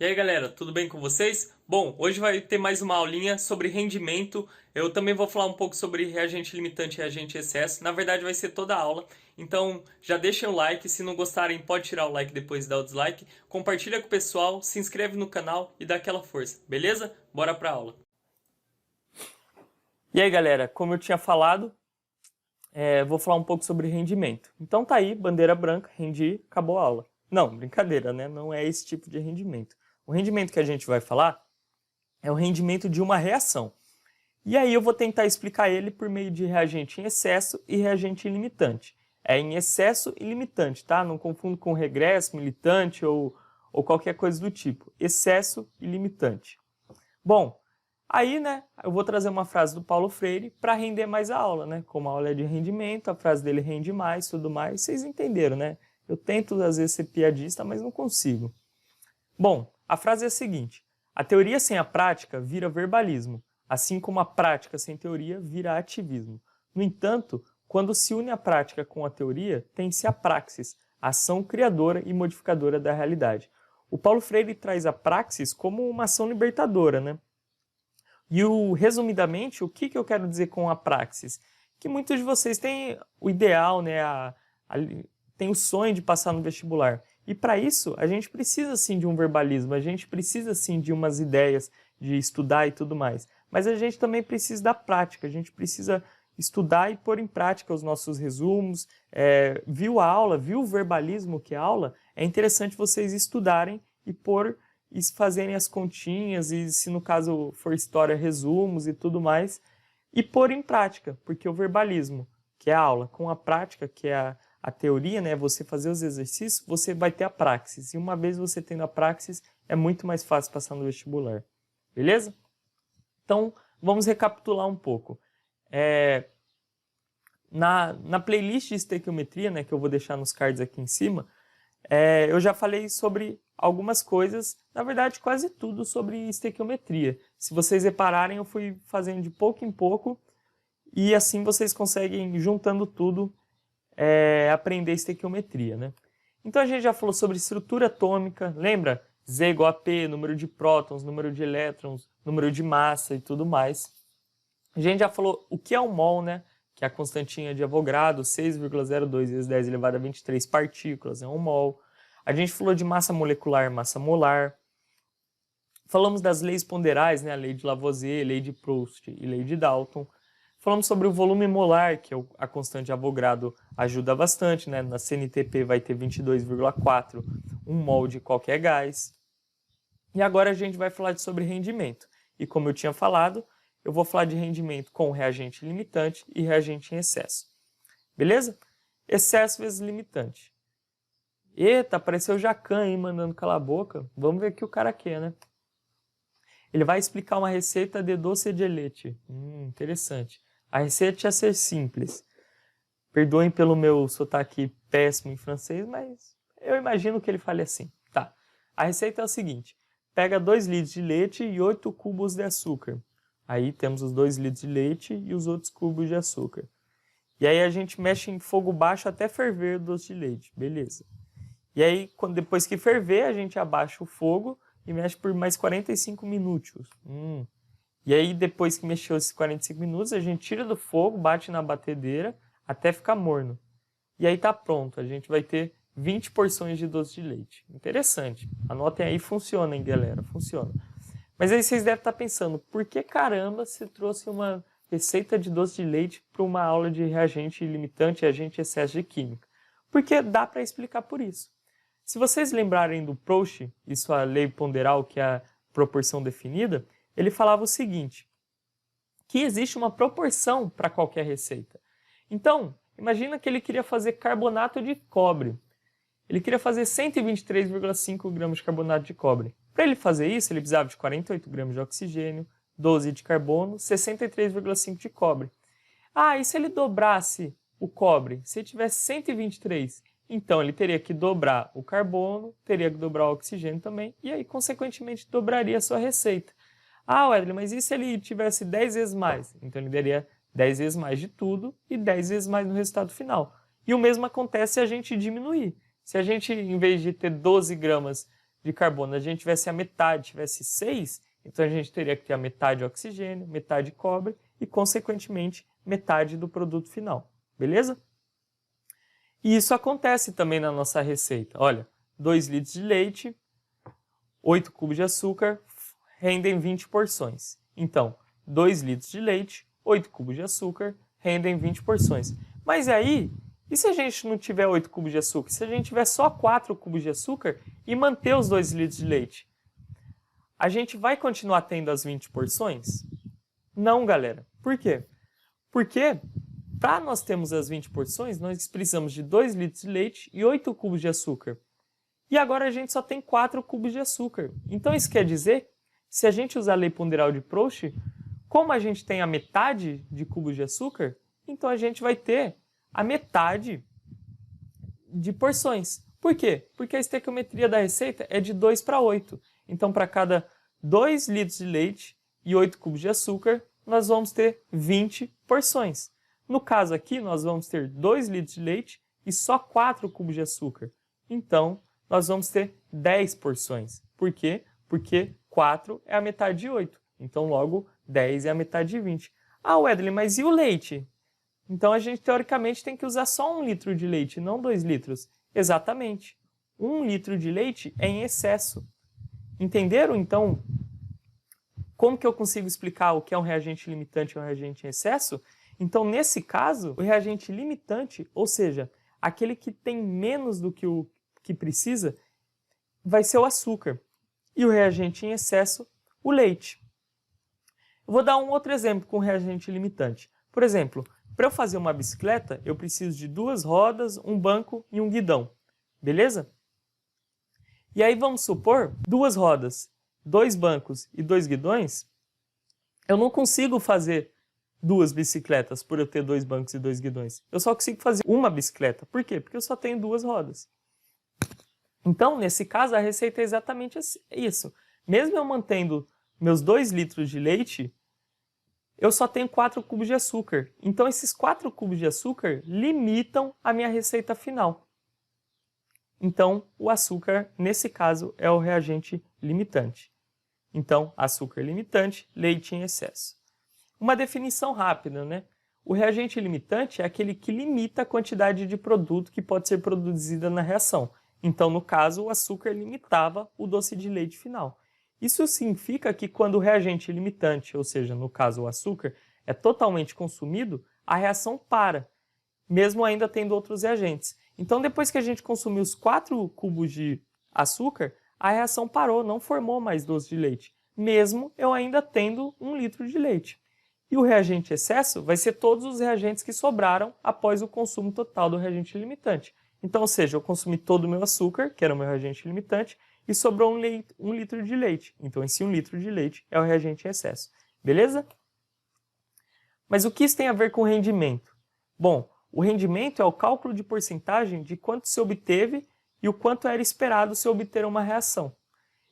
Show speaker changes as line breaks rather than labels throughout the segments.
E aí galera, tudo bem com vocês? Bom, hoje vai ter mais uma aulinha sobre rendimento. Eu também vou falar um pouco sobre reagente limitante e reagente excesso. Na verdade vai ser toda a aula, então já deixem o like. Se não gostarem, pode tirar o like depois e dar o dislike. Compartilha com o pessoal, se inscreve no canal e dá aquela força, beleza? Bora pra aula. E aí galera, como eu tinha falado, vou falar um pouco sobre rendimento. Então tá aí, bandeira branca, rendi, acabou a aula. Não, brincadeira, né? Não é esse tipo de rendimento. O rendimento que a gente vai falar é o rendimento de uma reação. E aí eu vou tentar explicar ele por meio de reagente em excesso e reagente ilimitante. É em excesso e limitante, tá? Não confundo com regresso, militante ou qualquer coisa do tipo. Excesso e limitante. Bom, aí, né, eu vou trazer uma frase do Paulo Freire para render mais a aula, né? Como a aula é de rendimento, a frase dele rende mais, tudo mais. Vocês entenderam, né? Eu tento, às vezes, ser piadista, mas não consigo. Bom, a frase é a seguinte: a teoria sem a prática vira verbalismo, assim como a prática sem teoria vira ativismo. No entanto, quando se une a prática com a teoria, tem-se a praxis, a ação criadora e modificadora da realidade. O Paulo Freire traz a praxis como uma ação libertadora, né? E resumidamente, o que eu quero dizer com a praxis? Que muitos de vocês têm o ideal, né, tem o sonho de passar no vestibular. E para isso, a gente precisa sim de um verbalismo, a gente precisa sim de umas ideias, de estudar e tudo mais. Mas a gente também precisa da prática, a gente precisa estudar e pôr em prática os nossos resumos. Viu a aula, viu o verbalismo que é aula? É interessante vocês estudarem e fazerem as continhas, e se no caso for história, resumos e tudo mais, e pôr em prática, porque o verbalismo, que é a aula, com a prática, que é a teoria, né, você fazer os exercícios, você vai ter a praxis. E uma vez você tendo a praxis, é muito mais fácil passar no vestibular. Beleza? Então, vamos recapitular um pouco. Na playlist de estequiometria, né, que eu vou deixar nos cards aqui em cima, eu já falei sobre algumas coisas, na verdade quase tudo sobre estequiometria. Se vocês repararem, eu fui fazendo de pouco em pouco, e assim vocês conseguem, juntando tudo, aprender estequiometria, né? Então a gente já falou sobre estrutura atômica, lembra? Z igual a P, número de prótons, número de elétrons, número de massa e tudo mais. A gente já falou o que é um mol, né? Que é a constantinha de Avogadro, 6,02 vezes 10 elevado a 23 partículas, é um mol. A gente falou de massa molecular, massa molar. Falamos das leis ponderais, né? A lei de Lavoisier, lei de Proust e lei de Dalton. Falamos sobre o volume molar, que é a constante de Avogadro ajuda bastante, né? Na CNTP vai ter 22,4, um mol de qualquer gás. E agora a gente vai falar sobre rendimento. E como eu tinha falado, eu vou falar de rendimento com reagente limitante e reagente em excesso. Beleza? Excesso vezes limitante. Eita, apareceu o Jacan aí mandando calar a boca. Vamos ver o que o cara quer, né? Ele vai explicar uma receita de doce de leite. Interessante. A receita ia ser simples. Perdoem pelo meu sotaque péssimo em francês, mas eu imagino que ele fale assim. Tá. A receita é o seguinte: pega 2 litros de leite e 8 cubos de açúcar. Aí temos os 2 litros de leite e os outros cubos de açúcar. E aí a gente mexe em fogo baixo até ferver o doce de leite. Beleza. E aí, depois que ferver, a gente abaixa o fogo e mexe por mais 45 minutos. E aí, depois que mexeu esses 45 minutos, a gente tira do fogo, bate na batedeira até ficar morno. E aí tá pronto. A gente vai ter 20 porções de doce de leite. Interessante. Anotem aí, funciona, hein, galera? Funciona. Mas aí vocês devem estar pensando, por que caramba você trouxe uma receita de doce de leite para uma aula de reagente limitante e reagente excesso de química? Porque dá para explicar por isso. Se vocês lembrarem do Proust e sua lei ponderal, que é a proporção definida, ele falava o seguinte, que existe uma proporção para qualquer receita. Então, imagina que ele queria fazer carbonato de cobre. Ele queria fazer 123,5 gramas de carbonato de cobre. Para ele fazer isso, ele precisava de 48 gramas de oxigênio, 12 de carbono, 63,5 de cobre. E se ele dobrasse o cobre? Se ele tivesse 123, então ele teria que dobrar o carbono, teria que dobrar o oxigênio também, e aí, consequentemente, dobraria a sua receita. Wesley, mas e se ele tivesse 10 vezes mais? Então ele daria 10 vezes mais de tudo e 10 vezes mais no resultado final. E o mesmo acontece se a gente diminuir. Se a gente, em vez de ter 12 gramas de carbono a gente tivesse a metade, tivesse 6, então a gente teria que ter a metade oxigênio, metade cobre e, consequentemente, metade do produto final. Beleza? E isso acontece também na nossa receita. Olha, 2 litros de leite, 8 cubos de açúcar rendem 20 porções. Então, 2 litros de leite, 8 cubos de açúcar rendem 20 porções. Mas aí, e se a gente não tiver 8 cubos de açúcar? Se a gente tiver só 4 cubos de açúcar e manter os 2 litros de leite? A gente vai continuar tendo as 20 porções? Não, galera. Por quê? Porque para nós termos as 20 porções, nós precisamos de 2 litros de leite e 8 cubos de açúcar. E agora a gente só tem 4 cubos de açúcar. Então isso quer dizer, se a gente usar a lei ponderal de Proust, como a gente tem a metade de cubos de açúcar, então a gente vai ter a metade de porções. Por quê? Porque a estequiometria da receita é de 2 para 8. Então, para cada 2 litros de leite e 8 cubos de açúcar, nós vamos ter 20 porções. No caso aqui, nós vamos ter 2 litros de leite e só 4 cubos de açúcar. Então, nós vamos ter 10 porções. Por quê? Porque 4 é a metade de 8. Então, logo, 10 é a metade de 20. Ah, Wesley, mas e o leite? Então, a gente, teoricamente, tem que usar só 1 litro de leite, não 2 litros. Exatamente. 1 litro de leite é em excesso. Entenderam, então, como que eu consigo explicar o que é um reagente limitante e um reagente em excesso? Então, nesse caso, o reagente limitante, ou seja, aquele que tem menos do que o que precisa, vai ser o açúcar. E o reagente em excesso, o leite. Eu vou dar um outro exemplo com reagente limitante. Por exemplo, para eu fazer uma bicicleta, eu preciso de 2 rodas, um banco e um guidão. Beleza? E aí vamos supor 2 rodas, 2 bancos e 2 guidões. Eu não consigo fazer 2 bicicletas por eu ter 2 bancos e 2 guidões. Eu só consigo fazer uma bicicleta. Por quê? Porque eu só tenho 2 rodas. Então, nesse caso, a receita é exatamente isso. Mesmo eu mantendo meus 2 litros de leite, eu só tenho 4 cubos de açúcar. Então, esses 4 cubos de açúcar limitam a minha receita final. Então, o açúcar, nesse caso, é o reagente limitante. Então, açúcar limitante, leite em excesso. Uma definição rápida, né? O reagente limitante é aquele que limita a quantidade de produto que pode ser produzida na reação. Então, no caso, o açúcar limitava o doce de leite final. Isso significa que quando o reagente limitante, ou seja, no caso o açúcar, é totalmente consumido, a reação para, mesmo ainda tendo outros reagentes. Então, depois que a gente consumiu os 4 cubos de açúcar, a reação parou, não formou mais doce de leite, mesmo eu ainda tendo 1 litro de leite. E o reagente excesso vai ser todos os reagentes que sobraram após o consumo total do reagente limitante. Então, ou seja, eu consumi todo o meu açúcar, que era o meu reagente limitante, e sobrou 1 litro de leite. Então, esse 1 litro de leite é o reagente em excesso. Beleza? Mas o que isso tem a ver com rendimento? Bom, o rendimento é o cálculo de porcentagem de quanto se obteve e o quanto era esperado se obter uma reação.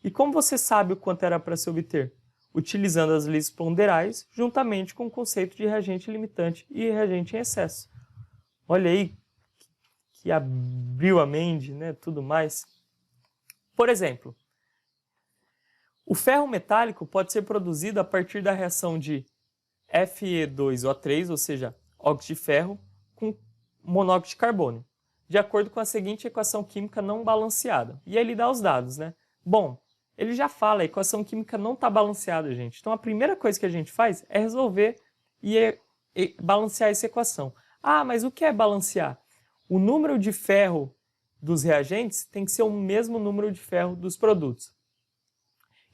E como você sabe o quanto era para se obter? Utilizando as leis ponderais, juntamente com o conceito de reagente limitante e reagente em excesso. Olha aí, que abriu a mente, né, tudo mais. Por exemplo, o ferro metálico pode ser produzido a partir da reação de Fe2O3, ou seja, óxido de ferro, com monóxido de carbono, de acordo com a seguinte equação química não balanceada. E aí ele dá os dados, né? Bom, ele já fala, a equação química não está balanceada, gente. Então a primeira coisa que a gente faz é resolver e balancear essa equação. Ah, mas o que é balancear? O número de ferro dos reagentes tem que ser o mesmo número de ferro dos produtos.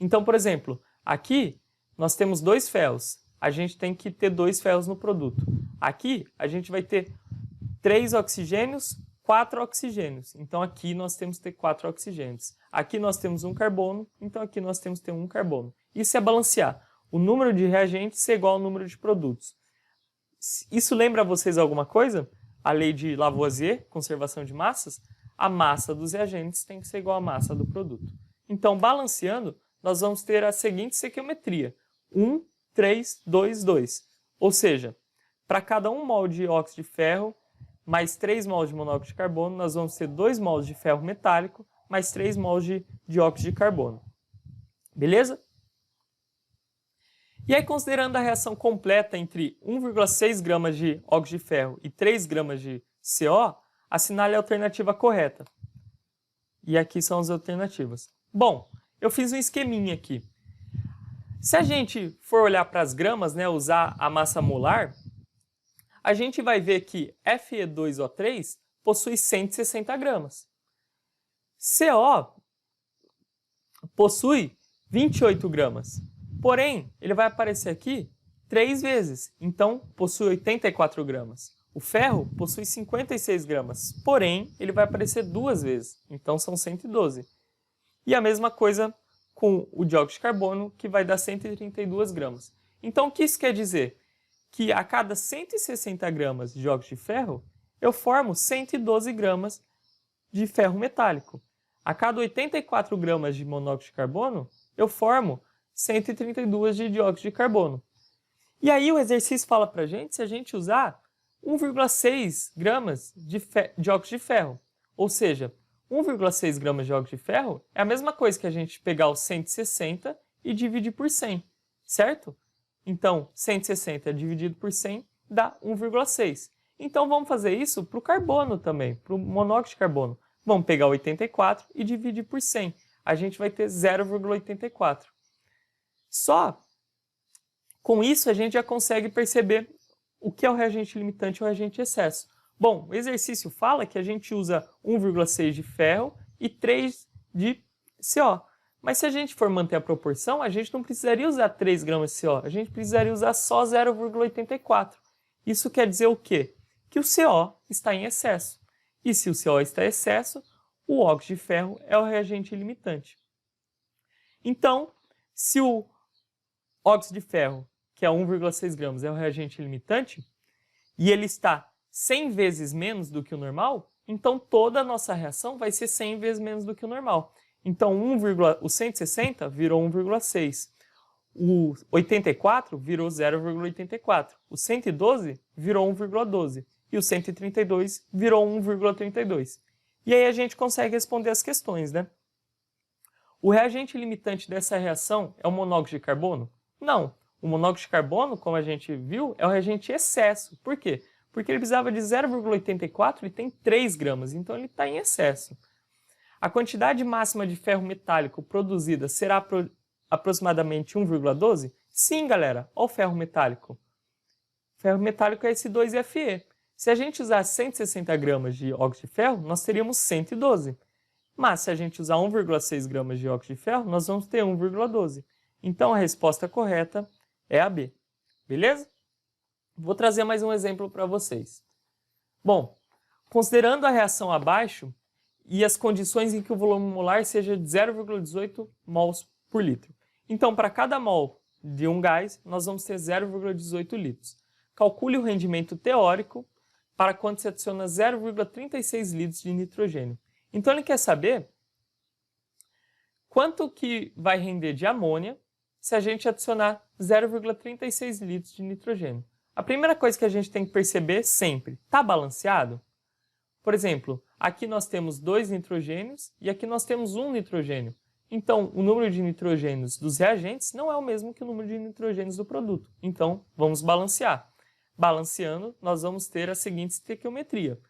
Então, por exemplo, aqui nós temos 2 ferros. A gente tem que ter 2 ferros no produto. Aqui a gente vai ter 3 oxigênios, 4 oxigênios. Então aqui nós temos que ter 4 oxigênios. Aqui nós temos 1 carbono, então aqui nós temos que ter 1 carbono. Isso é balancear. O número de reagentes é igual ao número de produtos. Isso lembra a vocês alguma coisa? A lei de Lavoisier, conservação de massas? A massa dos reagentes tem que ser igual à massa do produto. Então, balanceando, nós vamos ter a seguinte estequiometria. 1, 3, 2, 2. Ou seja, para cada 1 mol de óxido de ferro, mais 3 mols de monóxido de carbono, nós vamos ter 2 mols de ferro metálico, mais 3 mols de dióxido de carbono. Beleza? E aí, considerando a reação completa entre 1,6 gramas de óxido de ferro e 3 gramas de CO, assinale a alternativa correta. E aqui são as alternativas. Bom, eu fiz um esqueminha aqui. Se a gente for olhar para as gramas, né, usar a massa molar, a gente vai ver que Fe2O3 possui 160 gramas. CO possui 28 gramas. Porém, ele vai aparecer aqui 3 vezes, então possui 84 gramas. O ferro possui 56 gramas, porém, ele vai aparecer 2 vezes, então são 112. E a mesma coisa com o dióxido de carbono, que vai dar 132 gramas. Então, o que isso quer dizer? Que a cada 160 gramas de dióxido de ferro, eu formo 112 gramas de ferro metálico. A cada 84 gramas de monóxido de carbono, eu formo 132 de dióxido de carbono. E aí o exercício fala pra gente se a gente usar 1,6 gramas de dióxido de ferro. Ou seja, 1,6 gramas de dióxido de ferro é a mesma coisa que a gente pegar os 160 e dividir por 100, certo? Então, 160 dividido por 100 dá 1,6. Então, vamos fazer isso para o carbono também, para o monóxido de carbono. Vamos pegar 84 e dividir por 100. A gente vai ter 0,84. Só com isso a gente já consegue perceber o que é o reagente limitante e o reagente excesso. Bom, o exercício fala que a gente usa 1,6 de ferro e 3 de CO. Mas se a gente for manter a proporção, a gente não precisaria usar 3 gramas de CO, a gente precisaria usar só 0,84. Isso quer dizer o quê? Que o CO está em excesso. E se o CO está em excesso, o óxido de ferro é o reagente limitante. Então, se o óxido de ferro, que é 1,6 gramas, é o reagente limitante, e ele está 100 vezes menos do que o normal, então toda a nossa reação vai ser 100 vezes menos do que o normal. Então o 160 virou 1,6. O 84 virou 0,84. O 112 virou 1,12. E o 132 virou 1,32. E aí a gente consegue responder as questões, né? O reagente limitante dessa reação é o monóxido de carbono? Não. O monóxido de carbono, como a gente viu, é o reagente excesso. Por quê? Porque ele precisava de 0,84 e tem 3 gramas, então ele está em excesso. A quantidade máxima de ferro metálico produzida será aproximadamente 1,12? Sim, galera. Olha o ferro metálico. O ferro metálico é esse 2Fe. Se a gente usar 160 gramas de óxido de ferro, nós teríamos 112. Mas se a gente usar 1,6 gramas de óxido de ferro, nós vamos ter 1,12. Então a resposta correta é a B. Beleza? Vou trazer mais um exemplo para vocês. Bom, considerando a reação abaixo e as condições em que o volume molar seja de 0,18 mols por litro. Então, para cada mol de um gás, nós vamos ter 0,18 litros. Calcule o rendimento teórico para quando se adiciona 0,36 litros de nitrogênio. Então, ele quer saber quanto que vai render de amônia se a gente adicionar 0,36 litros de nitrogênio. A primeira coisa que a gente tem que perceber sempre, está balanceado? Por exemplo, aqui nós temos 2 nitrogênios e aqui nós temos 1 nitrogênio. Então, o número de nitrogênios dos reagentes não é o mesmo que o número de nitrogênios do produto. Então, vamos balancear. Balanceando, nós vamos ter a seguinte estequiometria.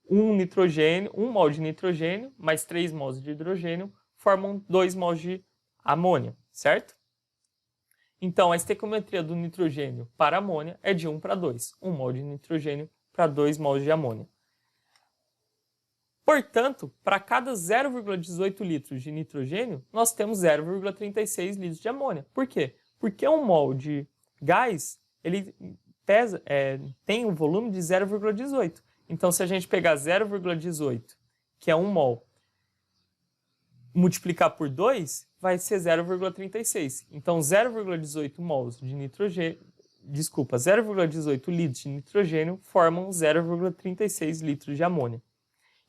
1 mol de nitrogênio mais 3 mols de hidrogênio formam 2 mols de amônia, certo? Então, a estequiometria do nitrogênio para amônia é de 1 para 2. 1 mol de nitrogênio para 2 mols de amônia. Portanto, para cada 0,18 litros de nitrogênio, nós temos 0,36 litros de amônia. Por quê? Porque 1 mol de gás ele tem um volume de 0,18. Então, se a gente pegar 0,18, que é 1 mol, multiplicar por 2, vai ser 0,36. Então, 0,18 mols de nitrogênio, 0,18 litros de nitrogênio formam 0,36 litros de amônia.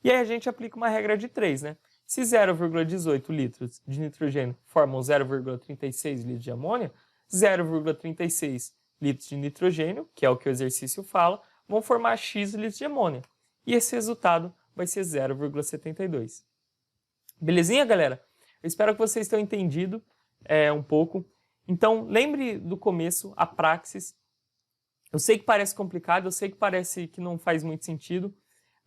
E aí a gente aplica uma regra de 3, né? Se 0,18 litros de nitrogênio formam 0,36 litros de amônia, 0,36 litros de nitrogênio, que é o que o exercício fala, vão formar X litros de amônia. E esse resultado vai ser 0,72. Belezinha, galera? Eu espero que vocês tenham entendido um pouco. Então, lembre do começo, a praxis. Eu sei que parece complicado, eu sei que parece que não faz muito sentido.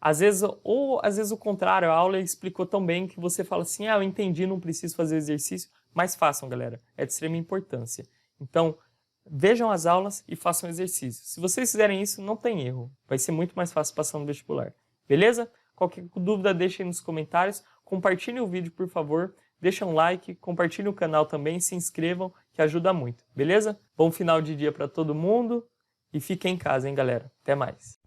Às vezes o contrário, a aula explicou tão bem que você fala assim, eu entendi, não preciso fazer exercício, mas façam, galera, é de extrema importância. Então, vejam as aulas e façam exercício. Se vocês fizerem isso, não tem erro, vai ser muito mais fácil passar no vestibular, beleza? Qualquer dúvida, deixem nos comentários, compartilhem o vídeo, por favor, deixem um like, compartilhem o canal também, se inscrevam, que ajuda muito, beleza? Bom final de dia para todo mundo e fiquem em casa, hein, galera? Até mais!